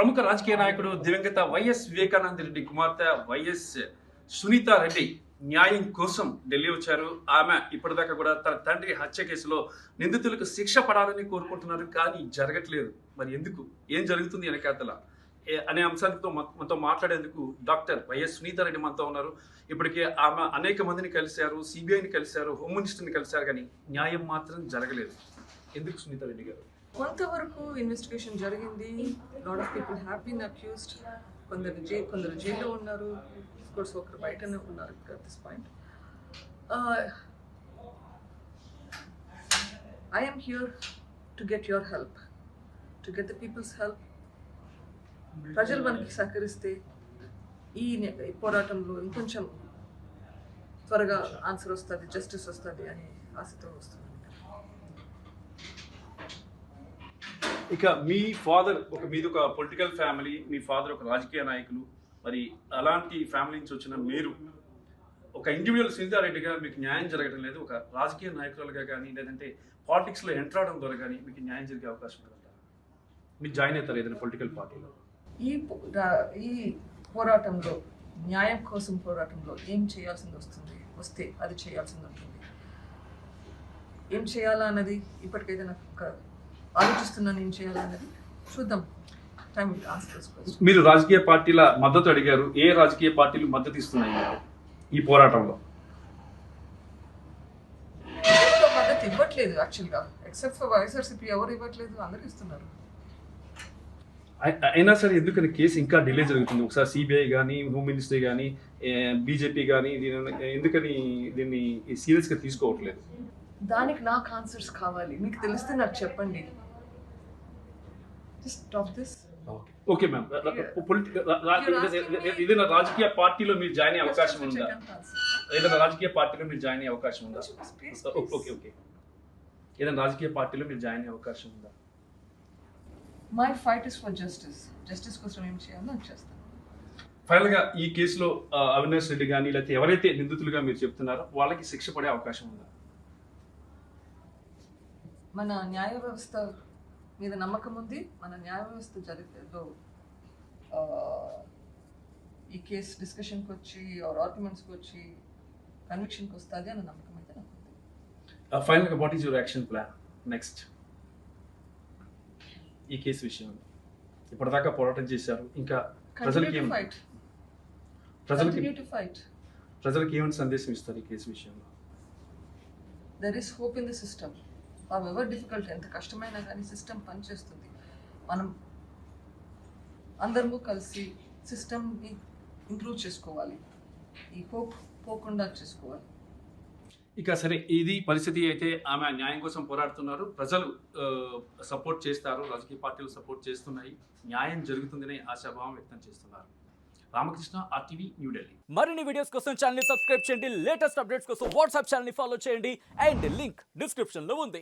ప్రముఖ రాజకీయ నాయకుడు దివంగత వైఎస్ వివేకానంద రెడ్డి కుమార్తె వైఎస్ సునీత రెడ్డి న్యాయం కోసం ఢిల్లీ వచ్చారు. ఆమె ఇప్పటిదాకా కూడా తన తండ్రి హత్య కేసులో నిందితులకు శిక్ష పడాలని కోరుకుంటున్నారు, కానీ జరగట్లేదు. మరి ఎందుకు, ఏం జరుగుతుంది వెనకాతల అనే అంశాలతో మనతో మాట్లాడేందుకు డాక్టర్ వైఎస్ సునీత రెడ్డి మనతో ఉన్నారు. ఇప్పటికే ఆమె అనేక మందిని కలిశారు, సిబిఐని కలిశారు, హోమ్ మినిస్టర్ని కలిశారు, కానీ న్యాయం మాత్రం జరగలేదు. ఎందుకు సునీత రెడ్డి గారు? కొంతవరకు ఇన్వెస్టిగేషన్ జరిగింది. Lot of people have been accused. కొందరు జైల్లో ఉన్నారు, కోర్స్ ఒకరు బయటనే ఉన్నారు at this point. I am here to get your help, to get the people's help. ప్రజలు మనకి సహకరిస్తే ఈ పోరాటంలో ఇంకొంచెం త్వరగా ఆన్సర్ వస్తుంది, జస్టిస్ వస్తుంది అని ఆశతో వస్తుంది. ఇక మీ ఫాదర్ మీది ఒక పొలిటికల్ ఫ్యామిలీ, మీ ఫాదర్ ఒక రాజకీయ నాయకులు. మరి అలాంటి ఫ్యామిలీ నుంచి వచ్చిన మీరు ఒక ఇండివిజువల్ సునీతా రెడ్డిగా మీకు న్యాయం జరగడం లేదు, ఒక రాజకీయ నాయకులుగా కానీ లేదంటే పాలిటిక్స్లో ఎంటర్ అవడం ద్వారా కానీ మీకు న్యాయం జరిగే అవకాశం ఉంటుందా? మీరు జాయిన్ అవుతారు ఏదైనా పొలిటికల్ పార్టీలో? ఈ పోరాటంలో, న్యాయం కోసం పోరాటంలో ఏం చేయాల్సింది వస్తే అది చేయాల్సింది ఉంటుంది. ఏం చేయాలా అన్నది ఇప్పటికైతే నాకు ఆలోచిస్తున్నాను. ఏం చేయాలా అన్నది చూద్దాం. Time will answer this question. మీరు రాజకీయ పార్టీల మద్దతు అడిగారు. ఏ రాజకీయ పార్టీలు మద్దతు ఇస్తున్నాయి ఈ పోరాటంలో? మద్దతు ఇవ్వట్లేదు యాక్చువల్గా, ఎక్సెప్ట్ ఫర్ వైఎస్ఆర్సీపీ. ఎవరు ఇవ్వట్లేదు, అందరూ ఇస్తున్నారు. అయినా సరే ఎందుకని కేసు ఇంకా డిలే జరుగుతుంది? ఒకసారి సిబిఐ కానీ, హోమ్ మినిస్ట్రీ కానీ, బీజేపీ కానీ ఎందుకని దీన్ని సీరియస్గా తీసుకోవట్లేదు? దానికి నాకు ఆన్సర్స్ కావాలి. మీకు తెలిస్తే నాకు చెప్పండి. Just stop this. Okay ma'am, ఏదైనా రాజకీయ పార్టీలో మీరు జాయిన్ అయ్యే అవకాశం ఉందా? ఏదైనా రాజకీయ పార్టీలో మీరు జాయిన్ అయ్యే అవకాశం ఉందా? ఓకే ఓకే, ఏదైనా రాజకీయ పార్టీలో మీరు జాయిన్ అయ్యే అవకాశం ఉందా? My fight is for justice. Justice కోసం ఏం చేయాలో నాకు చేస్తాను. ఫైనల్ గా ఈ కేసులో అవినాష్ రెడ్డి కానీ లేకపోతే ఎవరైతే నిందితులుగా మీరు చెప్తున్నారో వాళ్ళకి శిక్ష పడే అవకాశం ఉందా? మన న్యాయ వ్యవస్థ మీద నమ్మకం ఉంది. మన న్యాయ వ్యవస్థ జరిగేదో ఈ కేసు డిస్కషన్కి వచ్చి ఆర్గ్యుమెంట్స్కి వచ్చి కన్విక్షన్కి వస్తుంది అన్న నమ్మకం అయితే నాకు ఉంది. ఫైనల్గా what is your action plan next ఈ కేసు విషయంలో? ఇప్పటిదాకా పోరాటం చేశారు, ఇంకా ప్రజలకి ఏమైనా సందేశం ఇస్తారు ఈ కేసు విషయంలో? There is hope in the system. Ever difficult, ఎంత కష్టమైనా కానీ సిస్టమ్ పనిచేస్తుంది. మనం అందరము కలిసి సిస్టమ్ని ఇంప్రూవ్ చేసుకోవాలి. ఈ హోప్ పోకుండా చేసుకోవాలి. ఇక సరే, ఇది పరిస్థితి అయితే ఆమె న్యాయం కోసం పోరాడుతున్నారు. ప్రజలు సపోర్ట్ చేస్తారు, రాజకీయ పార్టీలు సపోర్ట్ చేస్తున్నాయి, న్యాయం జరుగుతుందనే ఆశాభావం వ్యక్తం చేస్తున్నారు. రామకృష్ణ, RTV, న్యూఢిల్లీ. మరిన్ని వీడియోస్ కోసం ఛానల్ ని సబ్స్క్రైబ్ చేయండి. లేటెస్ట్ అప్డేట్స్ కోసం వాట్సాప్ ఛానల్ ని ఫాలో చేయండి. అండ్ లింక్ డిస్క్రిప్షన్ లో ఉంది.